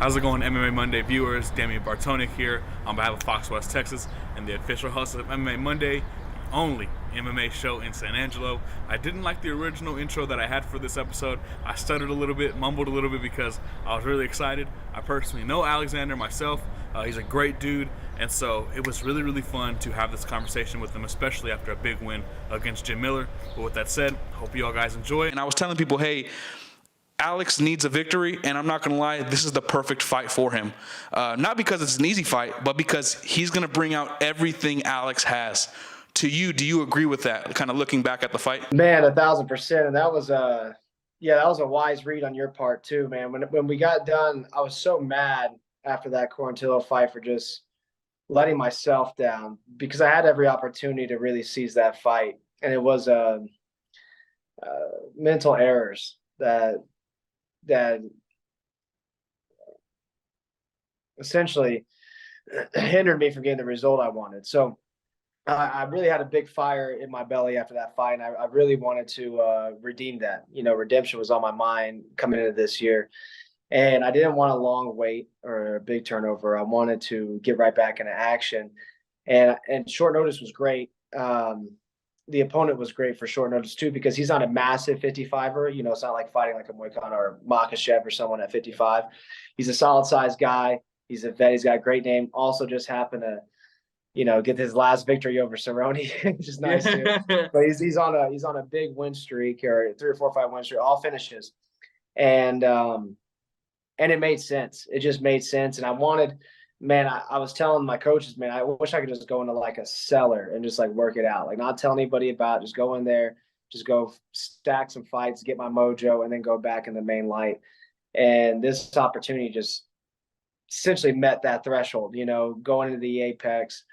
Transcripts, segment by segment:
How's it going, MMA Monday viewers? Damien Bartonek here on behalf of Fox West Texas and the official host of MMA Monday, the only MMA show in San Angelo. I didn't like the original intro that I had for this episode. I stuttered a little bit, mumbled a little bit because I was really excited. I personally know Alexander myself. He's a great dude, and so it was really, really fun to have this conversation with him, especially after a big win against Jim Miller. But with that said, hope you all guys enjoy. And I was telling people, hey, Alex needs a victory, and I'm not going to lie, this is the perfect fight for him. Not because it's an easy fight, but because he's going to bring out everything Alex has. To you, do you agree with that, kind of looking back at the fight? Man, 1,000%. And that was a wise read on your part too, man. When we got done, I was so mad after that Quarantillo fight for just letting myself down because I had every opportunity to really seize that fight. And it was mental errors that essentially hindered me from getting the result I wanted. So I really had a big fire in my belly after that fight, and I really wanted to redeem that. You know, redemption was on my mind coming into this year, and I didn't want a long wait or a big turnover. I wanted to get right back into action, and short notice was great. The opponent was great for short notice too, because he's not a massive 55er. You know, it's not like fighting like a Moicano or Makhachev or someone at 55. He's a solid sized guy. He's a vet. He's got a great name. Also just happened to, you know, get his last victory over Cerrone, which is nice too. But he's on a big win streak, or 3 or 4 fight win streak, all finishes. And it made sense. It just made sense. And I wanted, man, I was telling my coaches, man, I wish I could just go into like a cellar and just like work it out. Like not tell anybody about it, just go in there, just go stack some fights, get my mojo, and then go back in the main light. And this opportunity just essentially met that threshold, you know, going into the Apex,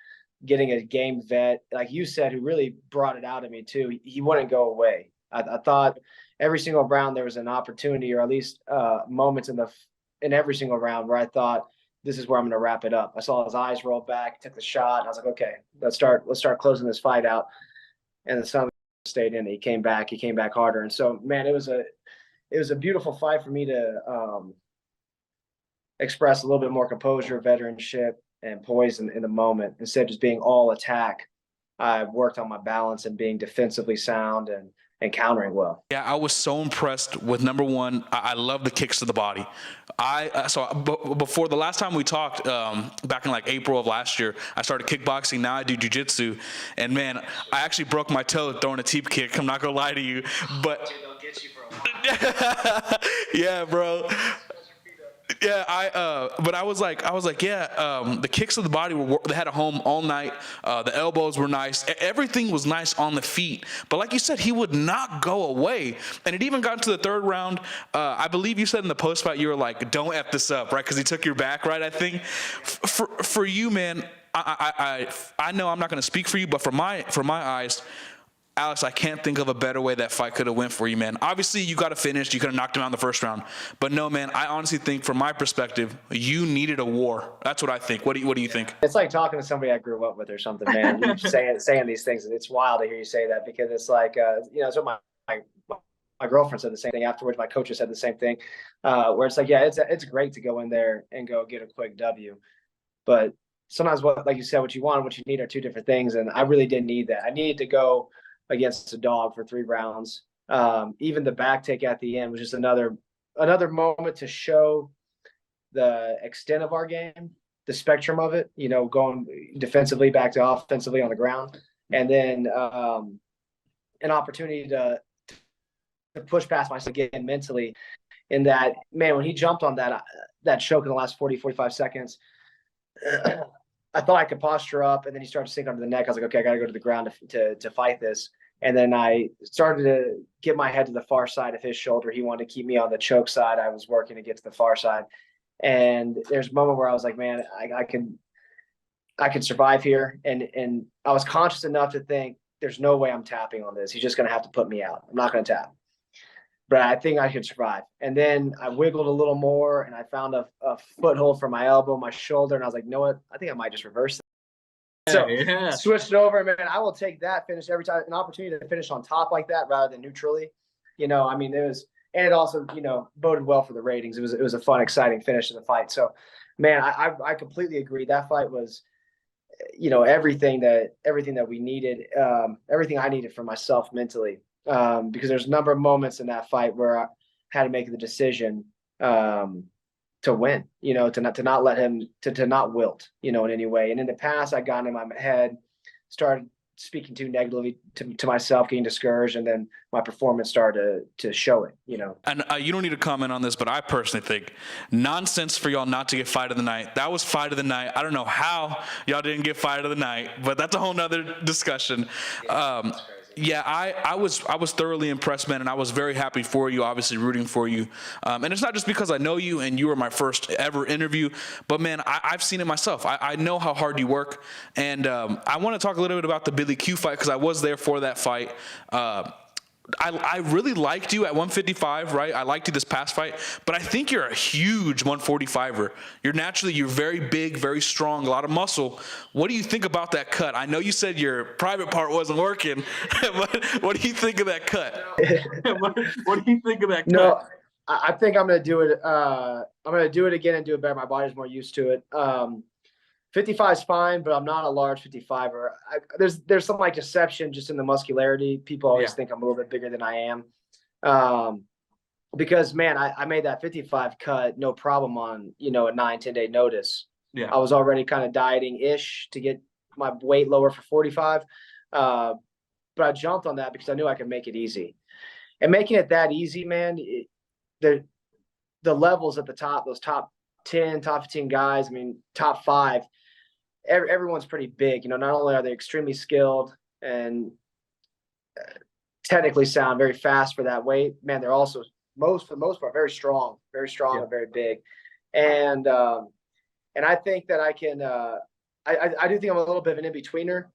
getting a game vet, like you said, who really brought it out of me too. He wouldn't go away. I thought every single round there was an opportunity, or at least moments in every single round where I thought, this is where I'm going to wrap it up. I saw his eyes roll back, took the shot, and I was like, okay, let's start closing this fight out. And the sun stayed in. He came back harder. And so, man, it was a beautiful fight for me to express a little bit more composure, veteranship, and poise in the moment. Instead of just being all attack, I worked on my balance and being defensively sound and countering well. Yeah, I was so impressed with, number one, I love the kicks to the body. Before the last time we talked, back in like April of last year, I started kickboxing. Now I do jiu-jitsu, and man, I actually broke my toe throwing a teep kick. I'm not gonna lie to you, but yeah, bro. Yeah, but I was like, the kicks of the body they had a home all night. The elbows were nice. Everything was nice on the feet. But like you said, he would not go away. And it even got into the third round. I believe you said in the post fight, you were like, "Don't F this up," right? Because he took your back, right? I think for you, man, I know I'm not going to speak for you, but for my eyes, Alex, I can't think of a better way that fight could have went for you, man. Obviously, you got to finish. You could have knocked him out in the first round. But no, man, I honestly think, from my perspective, you needed a war. That's what I think. What do you think? It's like talking to somebody I grew up with or something, man. You saying these things, and it's wild to hear you say that, because it's like, you know, so my girlfriend said the same thing afterwards. My coaches said the same thing, where it's like, yeah, it's great to go in there and go get a quick W. But sometimes, like you said, what you want and what you need are two different things. And I really didn't need that. I needed to go against a dog for 3 rounds. Even the back take at the end was just another moment to show the extent of our game, the spectrum of it, you know, going defensively back to offensively on the ground. And then an opportunity to push past myself again mentally, in that, man, when he jumped on that choke in the last 45 seconds, I thought I could posture up, and then he started to sink under the neck. I was like, okay, I got to go to the ground to fight this. And then I started to get my head to the far side of his shoulder. He wanted to keep me on the choke side. I was working to get to the far side. And there's a moment where I was like, man, I can survive here. And I was conscious enough to think, there's no way I'm tapping on this. He's just going to have to put me out. I'm not going to tap. But I think I could survive. And then I wiggled a little more, and I found a foothold for my elbow, my shoulder, and I was like, you know what? I think I might just reverse it. So switched it over, man. I will take that finish every time. An opportunity to finish on top like that rather than neutrally. You know, I mean, and it also, boded well for the ratings. It was a fun, exciting finish to the fight. So, man, I completely agree. That fight was, everything that we needed, everything I needed for myself mentally, because there's a number of moments in that fight where I had to make the decision to win, to not let him to not wilt, in any way. And in the past, I got in my head, started speaking too negatively to myself, getting discouraged, and then my performance started to show it, And you don't need to comment on this, but I personally think nonsense for y'all not to get fight of the night. That was fight of the night. I don't know how y'all didn't get fight of the night, but that's a whole nother discussion. Yeah, I was thoroughly impressed, man, and I was very happy for you, obviously rooting for you. And it's not just because I know you and you were my first ever interview, but, man, I've seen it myself. I know how hard you work, and I want to talk a little bit about the Billy Q fight because I was there for that fight. I really liked you at 155, right? I liked you this past fight, but I think you're a huge 145er. You're very big, very strong, a lot of muscle. What do you think about that cut? I know you said your private part wasn't working, but what do you think of that cut? What do you think of that cut? No, I think I'm going to do it. I'm going to do it again and do it better. My body's more used to it. 55 is fine, but I'm not a large 55er. There's some like deception just in the muscularity. People always think I'm a little bit bigger than I am. Because, man, I made that 55 cut no problem on, a 9-10 day notice. Yeah. I was already kind of dieting-ish to get my weight lower for 45. But I jumped on that because I knew I could make it easy. And making it that easy, man, the levels at the top, those top 10, top 15 guys, top 5, everyone's pretty big. Not only are they extremely skilled and technically sound, very fast for that weight, man, they're also for the most part very strong and very big. And I think that I can I do think I'm a little bit of an in-betweener,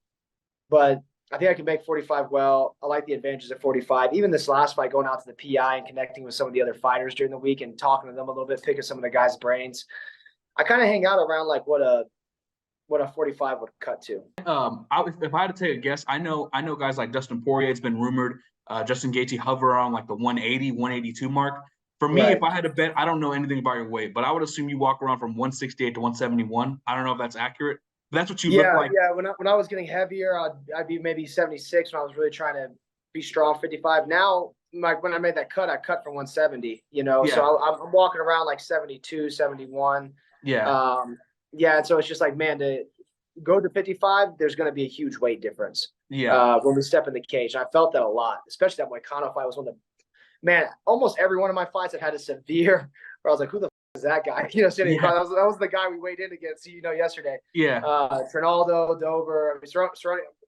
but I think I can make 45 well. I like the advantages of 45. Even this last fight, going out to the PI and connecting with some of the other fighters during the week and talking to them a little bit, picking some of the guys' brains. I kind of hang out around like what a 45 would cut to. If I had to take a guess, I know guys like Dustin Poirier. It's been rumored. Justin Gaethje hover around like the 180, 182 mark. For me, if I had to bet, I don't know anything about your weight, but I would assume you walk around from 168 to 171. I don't know if that's accurate. That's what you look like. Yeah. When I was getting heavier, I'd be maybe 76 when I was really trying to be strong 55. Now, like when I made that cut, I cut for 170, so I'm walking around like 72, 71. Yeah. And so it's just like, man, to go to 55, there's going to be a huge weight difference. Yeah. When we step in the cage. And I felt that a lot, especially that Moicano fight was one of the, man, almost every one of my fights I've had a severe, where I was like, who the is that guy? Sitting that was the guy we weighed in against, yesterday. Yeah. Trinaldo, Dover,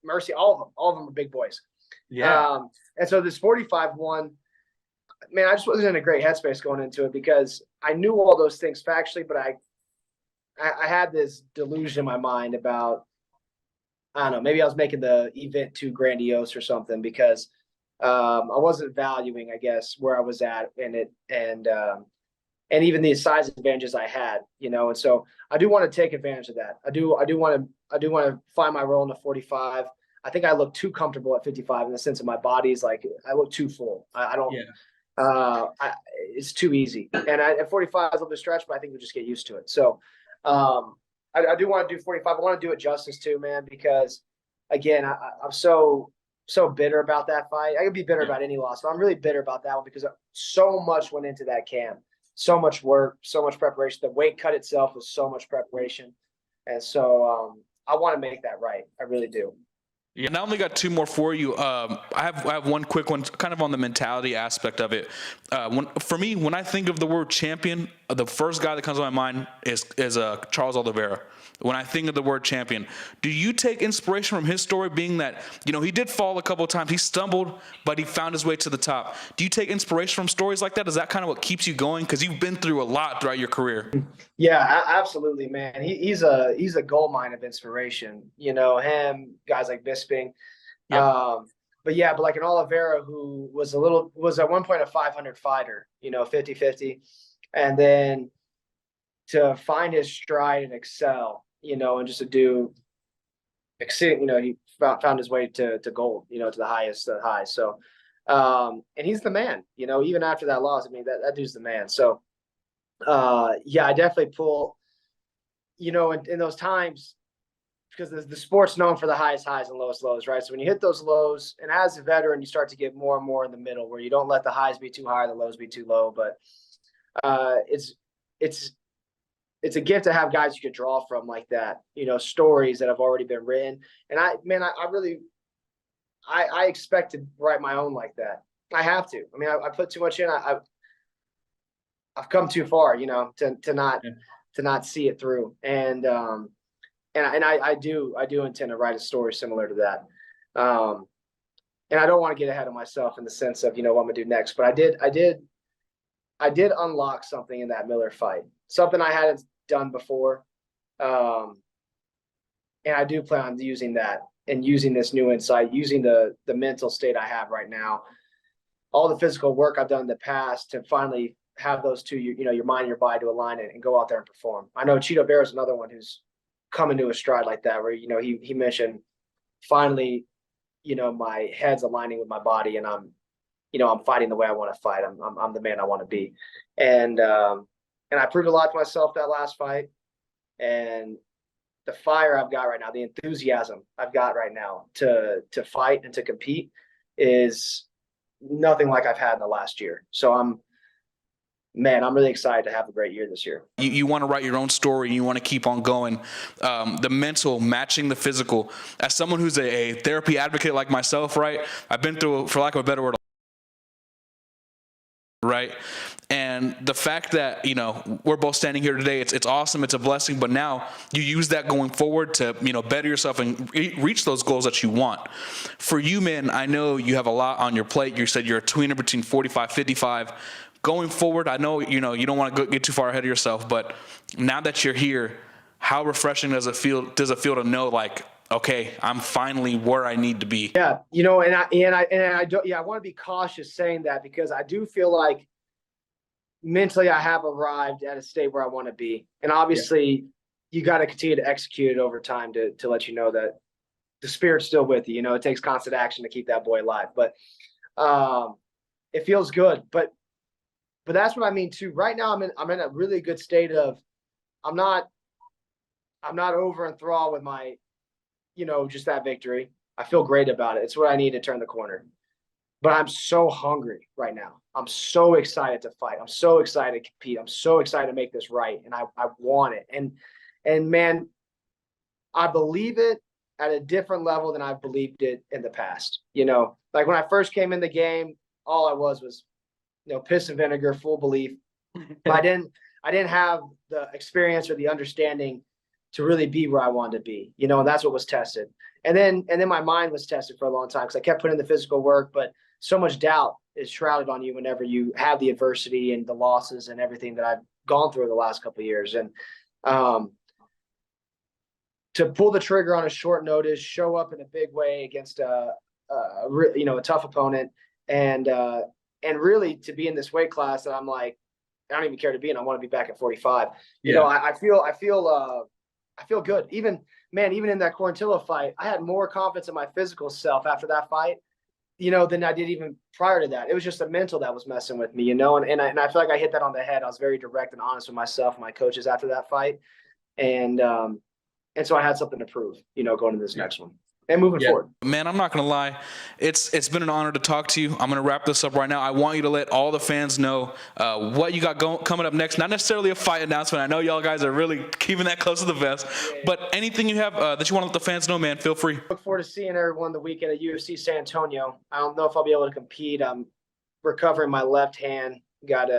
Mercy, all of them are big boys. Yeah. And so this 45 one, man, I just wasn't in a great headspace going into it because I knew all those things factually, but I had this delusion in my mind about, I don't know, maybe I was making the event too grandiose or something because I wasn't valuing, I guess, where I was at in it and even the size advantages I had, and so I do want to take advantage of that. I do want to find my role in the 45. I think I look too comfortable at 55 in the sense of my body's like, I look too full. I don't, it's too easy. And at 45 is a little bit stretch, but I think we'll just get used to it. So I do want to do 45. I want to do it justice too, man, because again, I'm so bitter about that fight. I could be bitter about any loss, but I'm really bitter about that one because so much went into that camp. So much work, so much preparation. The weight cut itself was so much preparation. And so I want to make that right. I really do. Yeah, and I only got 2 more for you. I have one quick one, kind of on the mentality aspect of it. For me, when I think of the word champion, the first guy that comes to my mind is Charles Oliveira. When I think of the word champion, do you take inspiration from his story, being that he did fall a couple of times, he stumbled, but he found his way to the top? Do you take inspiration from stories like that? Is that kind of what keeps you going? Because you've been through a lot throughout your career. Yeah, absolutely, man. He's a gold mine of inspiration. Him, guys like Bisping. Yep. But like an Oliveira who was at one point a 500 fighter, 50-50. And then to find his stride and excel, and just to do exceeding, he found his way to gold, to the highest high. So And he's the man, even after that loss. I mean, that dude's the man. So, yeah, I definitely pull, in those times, because the sport's known for the highest highs and lowest lows, right? So when you hit those lows, and as a veteran, you start to get more and more in the middle, where you don't let the highs be too high, the lows be too low. But it's a gift to have guys you could draw from like that, stories that have already been written. And I really expect to write my own like that. I have to. I mean, I put too much in. I've come too far, to not see it through. And I do intend to write a story similar to that. And I don't want to get ahead of myself in the sense of, what I'm gonna do next. But I did unlock something in that Miller fight, something I hadn't done before. And I do plan on using that and using this new insight, using the mental state I have right now, all the physical work I've done in the past to finally have those two, your mind and your body to align it and go out there and perform. I know Cheeto Bear is another one who's coming to a stride like that, where, he mentioned finally, my head's aligning with my body, and I'm fighting the way I want to fight. I'm the man I want to be. And I proved a lot to myself that last fight, and the fire I've got right now, the enthusiasm I've got right now to fight and to compete is nothing like I've had in the last year. So I'm really excited to have a great year this year. You want to write your own story, and you want to keep on going. The mental matching the physical. As someone who's a therapy advocate like myself, right? I've been through, for lack of a better word, right? And the fact that, we're both standing here today, it's awesome. It's a blessing. But now you use that going forward to, better yourself and reach those goals that you want. For you, man, I know you have a lot on your plate. You said you're a tweener between 45, 55. Going forward, I know, you don't want to get too far ahead of yourself, but now that you're here, how refreshing does it feel to know, like, okay, I'm finally where I need to be? Yeah. I want to be cautious saying that, because I do feel like mentally I have arrived at a state where I want to be. And obviously you got to continue to execute it over time to let you know that the spirit's still with you. It takes constant action to keep that boy alive, but it feels good. But that's what I mean too. Right now I'm in a really good state of, I'm not over enthralled with my, just that victory. I feel great about it. It's what I need to turn the corner. But I'm so hungry right now. I'm so excited to fight. I'm so excited to compete. I'm so excited to make this right. And I want it. And man, I believe it at a different level than I've believed it in the past. Like when I first came in the game, all I was, piss and vinegar, full belief. But I didn't have the experience or the understanding to really be where I wanted to be, and that's what was tested. And then my mind was tested for a long time, because I kept putting in the physical work, but so much doubt is shrouded on you whenever you have the adversity and the losses and everything that I've gone through the last couple of years. And to pull the trigger on a short notice, show up in a big way against a tough opponent, and really to be in this weight class that I'm like, I don't even care to be in. I want to be back at 45. I feel good. Even in that Quarantillo fight, I had more confidence in my physical self after that fight, than I did even prior to that. It was just the mental that was messing with me, and I feel like I hit that on the head. I was very direct and honest with myself and my coaches after that fight. And so I had something to prove, going to this next one and moving forward. Man, I'm not going to lie. It's been an honor to talk to you. I'm going to wrap this up right now. I want you to let all the fans know what you got coming up next. Not necessarily a fight announcement. I know y'all guys are really keeping that close to the vest. But anything you have that you want to let the fans know, man, feel free. Look forward to seeing everyone the weekend at UFC San Antonio. I don't know if I'll be able to compete. I'm recovering my left hand. Got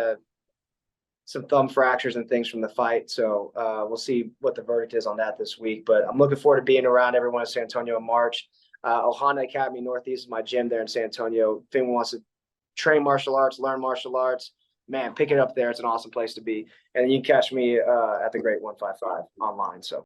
some thumb fractures and things from the fight. So we'll see what the verdict is on that this week. But I'm looking forward to being around everyone in San Antonio in March. Ohana Academy Northeast is my gym there in San Antonio. If anyone wants to train martial arts, learn martial arts, man, pick it up there. It's an awesome place to be. And you can catch me at the Great 155 online. So